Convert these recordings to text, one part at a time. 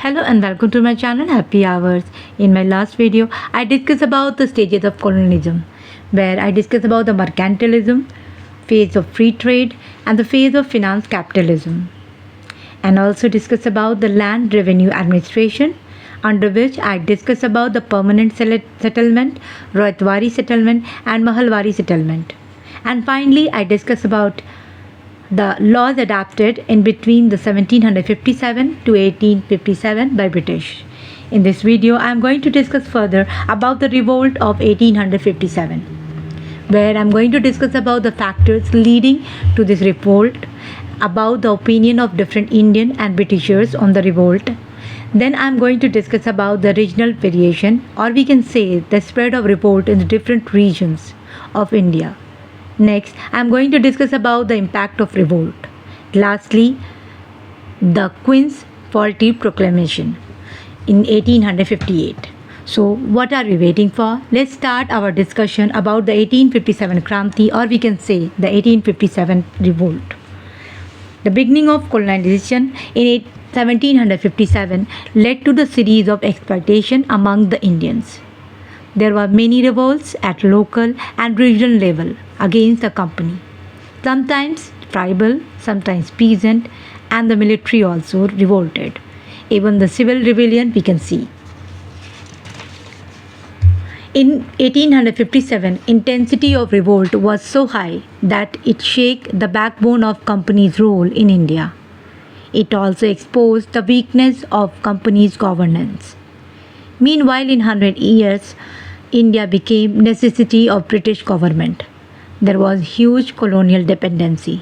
Hello and welcome to my channel Happy Hours. In my last video, I discussed about the stages of colonialism, where I discussed about the mercantilism, phase of free trade, and the phase of finance capitalism. And also discussed about the land revenue administration, under which I discussed about the permanent settlement, Rohitwari settlement, and Mahalwari settlement. And finally, I discussed about the laws adopted in between the 1757 to 1857 by British. In this video, I am going to discuss further about the revolt of 1857, where I am going to discuss about the factors leading to this revolt, about the opinion of different Indian and Britishers on the revolt. Then I am going to discuss about the regional variation, or we can say the spread of revolt in the different regions of India. Next, I am going to discuss about the impact of revolt. Lastly, the Queen's faulty proclamation in 1858. So, what are we waiting for? Let's start our discussion about the 1857 Kranti, or we can say the 1857 revolt. The beginning of colonization in 1757 led to the series of exploitation among the Indians. There were many revolts at local and regional level against the company, sometimes tribal, sometimes peasant, and the military also revolted. Even the civil rebellion we can see. In 1857, intensity of revolt was so high that it shook the backbone of company's rule in India. It also exposed the weakness of company's governance. Meanwhile, in 100 years, India became necessity of British government. There was huge colonial dependency.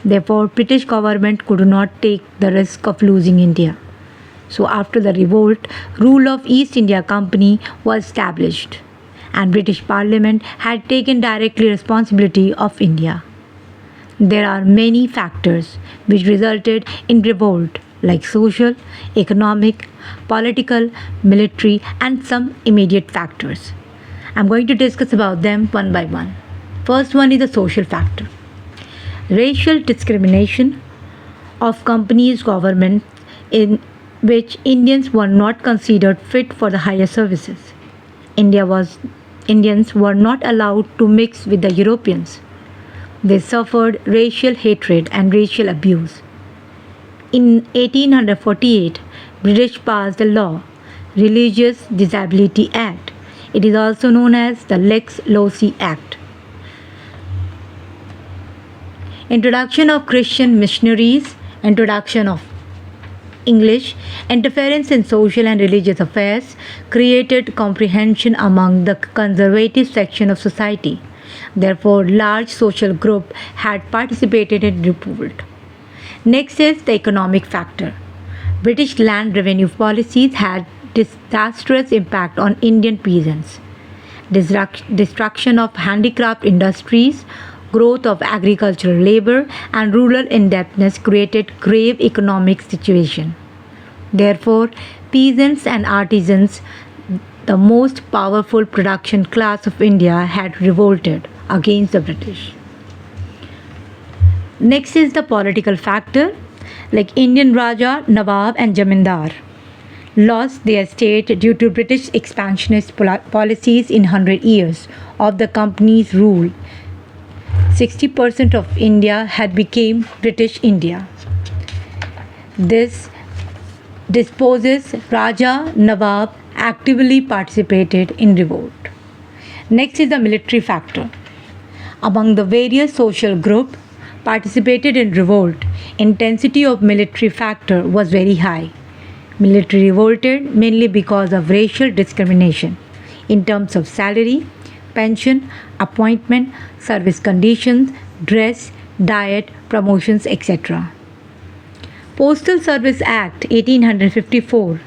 Therefore, British government could not take the risk of losing India. So after the revolt, rule of East India Company was established, and British Parliament had taken directly responsibility of India. There are many factors which resulted in revolt, like social, economic, political, military, and some immediate factors. I'm going to discuss about them one by one. First one is the social factor. Racial discrimination of companies' government in which Indians were not considered fit for the higher services. Indians were not allowed to mix with the Europeans. They suffered racial hatred and racial abuse. In 1848, British passed the law, Religious Disability Act. It is also known as the Lex Loci Act. Introduction of Christian missionaries, introduction of English, interference in social and religious affairs created comprehension among the conservative section of society. Therefore, large social group had participated in revolt. Next is the economic factor. British land revenue policies had disastrous impact on Indian peasants. Destruction of handicraft industries, growth of agricultural labor, and rural indebtedness created grave economic situation. Therefore, peasants and artisans, the most powerful production class of India, had revolted against the British. Next is the political factor, like Indian Raja, Nawab, and Jamindar lost their state due to British expansionist policies in 100 years of the company's rule. 60% of India had become British India. This disposes Raja, Nawab actively participated in revolt. Next is the military factor. Among the various social groups participated in revolt, intensity of military factor was very high. Military revolted mainly because of racial discrimination in terms of salary, pension, appointment, service conditions, dress, diet, promotions, etc. Postal Service Act 1854,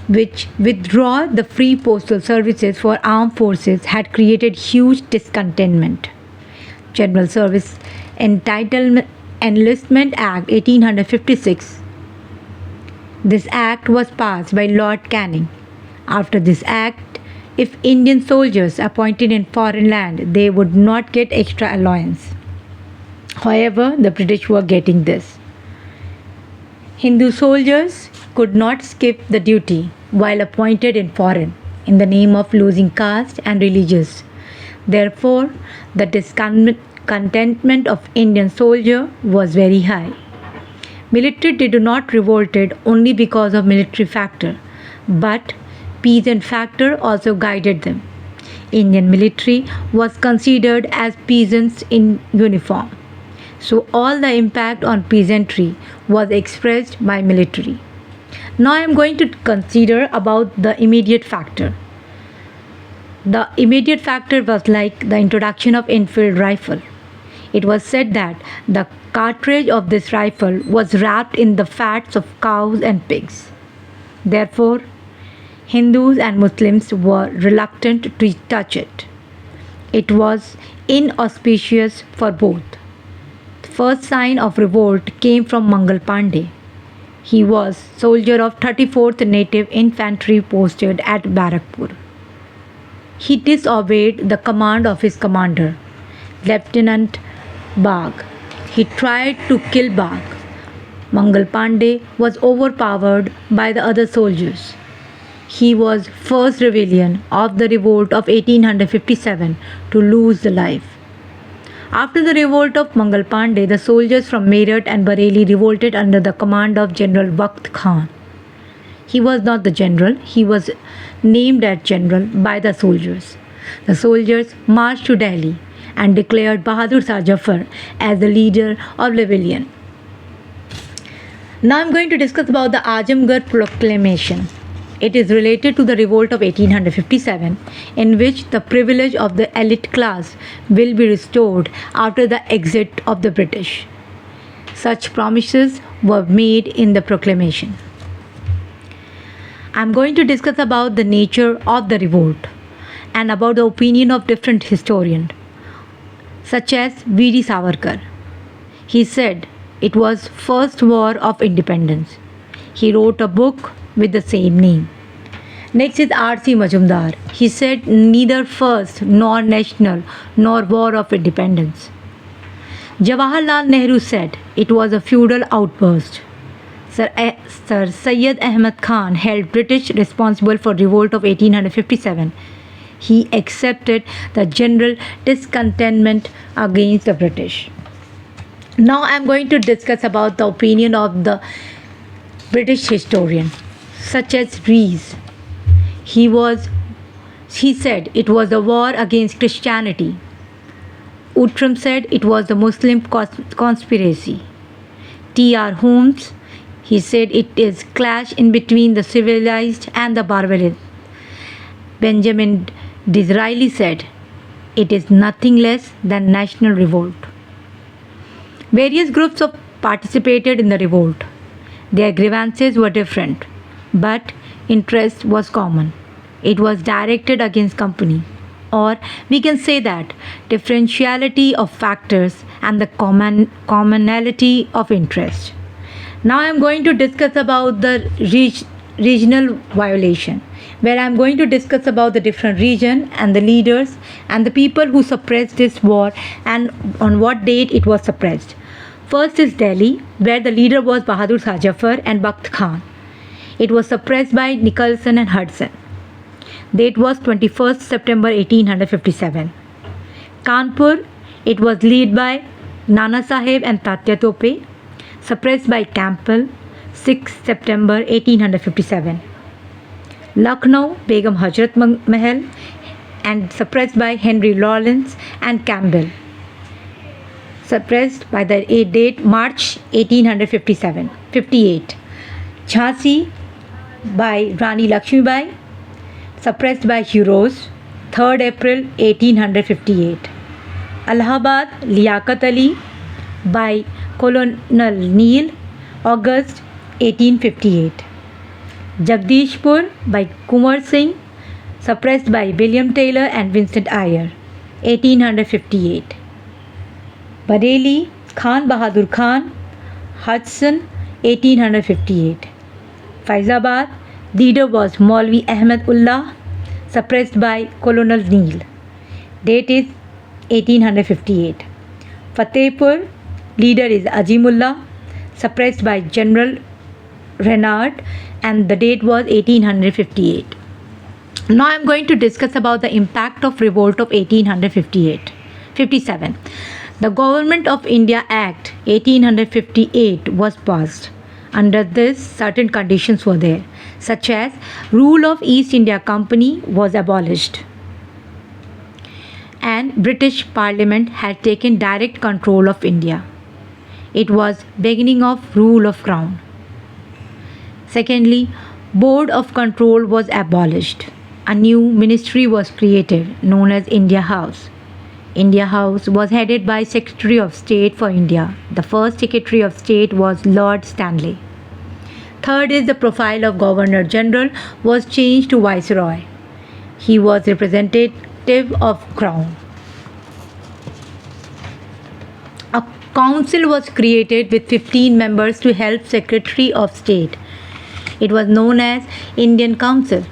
which withdrew the free postal services for armed forces, had created huge discontentment. General Service Entitlement Enlistment Act 1856. This act was passed by Lord Canning. After this act, if Indian soldiers appointed in foreign land, they would not get extra allowance. However, the British were getting this. Hindu soldiers could not skip the duty while appointed in foreign in the name of losing caste and religious. Therefore, the discontentment of Indian soldier was very high. Military did not revolted only because of military factor, but peasant factor also guided them. Indian military was considered as peasants in uniform. So all the impact on peasantry was expressed by military. Now I am going to consider about the immediate factor. The immediate factor was like the introduction of Enfield rifle. It was said that the cartridge of this rifle was wrapped in the fats of cows and pigs. Therefore, Hindus and Muslims were reluctant to touch it. It was inauspicious for both. The first sign of revolt came from Mangal Pandey. He was soldier of 34th Native Infantry posted at Barakpur. He disobeyed the command of his commander, Lieutenant Bagh. He tried to kill Bagh. Mangal Pandey was overpowered by the other soldiers. He was first rebellion of the revolt of 1857 to lose the life. After the revolt of Mangal Pandey, the soldiers from Meerut and Bareilly revolted under the command of General Wakht Khan. He was not the general, he was named as general by the soldiers. The soldiers marched to Delhi and declared Bahadur Shah Zafar as the leader of rebellion. Now I am going to discuss about the Azamgarh Proclamation. It is related to the revolt of 1857, in which the privilege of the elite class will be restored after the exit of the British. Such promises were made in the proclamation. I am going to discuss about the nature of the revolt and about the opinion of different historians, such as V.D. Savarkar. He said it was first war of independence. He wrote a book with the same name. Next is R.C. Majumdar. He said neither first nor national nor war of independence. Jawaharlal Nehru said it was a feudal outburst. Sir Syed Ahmad Khan held British responsible for revolt of 1857. He accepted the general discontentment against the British. Now I am going to discuss about the opinion of the British historian, such as Rees. He said it was a war against Christianity. Outram said it was a Muslim conspiracy. T.R. Holmes, he said it is clash in between the civilized and the barbarian. Benjamin Disraeli said it is nothing less than national revolt. Various groups participated in the revolt. Their grievances were different, but interest was common. It was directed against company, or we can say that differentiality of factors and the commonality of interest. Now I am going to discuss about the regional violation, where I am going to discuss about the different region and the leaders and the people who suppressed this war and on what date it was suppressed. First is Delhi, where the leader was Bahadur Shah Zafar and Bakht Khan. It was suppressed by Nicholson and Hudson. Date was 21st September 1857. Kanpur, it was led by Nana Sahib and Tatya Tope, suppressed by Campbell, 6th September 1857. Lucknow, Begum Hazrat Mahal, and suppressed by Henry Lawrence and Campbell, suppressed by the date March 1858. Jhansi by Rani Lakshmibai, suppressed by Heroes, 3rd April 1858. Allahabad, Liaquat Ali by Colonel Neil, August 1858. Jagdishpur by Kumar Singh, suppressed by William Taylor and Vincent Iyer, 1858. Bareilly, Khan Bahadur Khan, Hudson, 1858. Faizabad, leader was Maulvi Ahmed Ullah, suppressed by Colonel Neil. Date is 1858. Fatehpur, leader is Azimullah, suppressed by General Renard, and the date was 1858. Now I'm going to discuss about the impact of revolt of 1857. The Government of India Act 1858 was passed. Under this, certain conditions were there, such as rule of East India Company was abolished, and British Parliament had taken direct control of India. It was beginning of rule of crown. Secondly, board of control was abolished. A new ministry was created known as India House. India House was headed by Secretary of State for India. The first Secretary of State was Lord Stanley. Third is the profile of Governor General was changed to Viceroy. He was representative of Crown. A council was created with 15 members to help Secretary of State. It was known as Indian Council.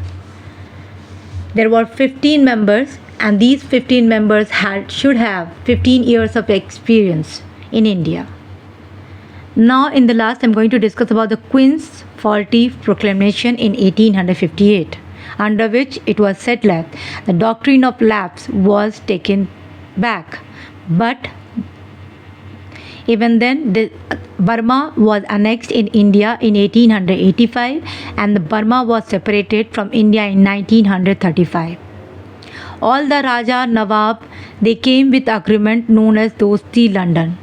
There were 15 members, and these 15 members should have 15 years of experience in India. Now in the last I'm going to discuss about the Queen's faulty proclamation in 1858, under which it was said that the doctrine of lapse was taken back. But even then, Burma was annexed in India in 1885, and the Burma was separated from India in 1935. All the Raja Nawab, they came with agreement known as Dosti London.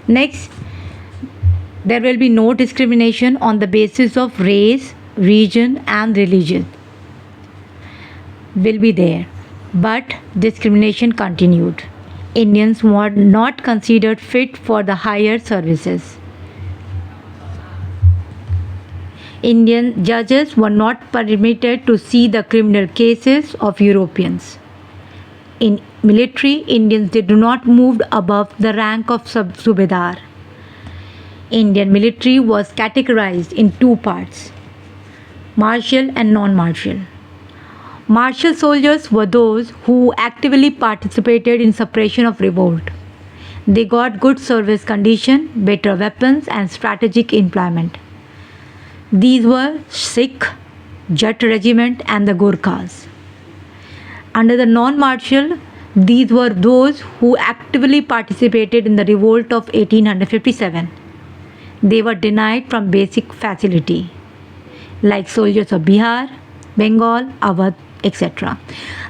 Next, there will be no discrimination on the basis of race, region and religion will be there, but discrimination continued. Indians were not considered fit for the higher services. Indian judges were not permitted to see the criminal cases of Europeans. In military, Indians did not move above the rank of Subedar. Indian military was categorized in two parts: martial and non-martial. Martial soldiers were those who actively participated in suppression of revolt. They got good service condition, better weapons and strategic employment. These were Sikh, Jat regiment and the Gurkhas. Under the non-martial, these were those who actively participated in the revolt of 1857. They were denied from basic facility, like soldiers of Bihar, Bengal, Awadh, etc.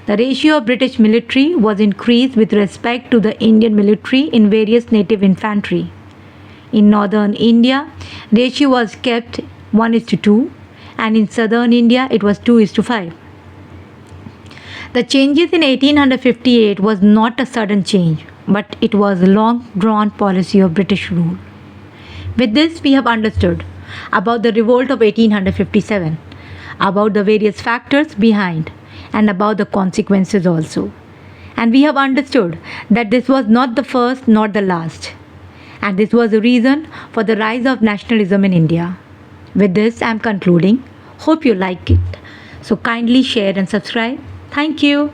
The ratio of British military was increased with respect to the Indian military in various native infantry. In northern India, ratio was kept 1:2, and in southern India it was 2:5. The changes in 1858 was not a sudden change, but it was a long drawn policy of British rule. With this, we have understood about the revolt of 1857, about the various factors behind, and about the consequences also. And we have understood that this was not the first nor the last, and this was the reason for the rise of nationalism in India. With this, I am concluding. Hope you like it. So kindly share and subscribe. Thank you.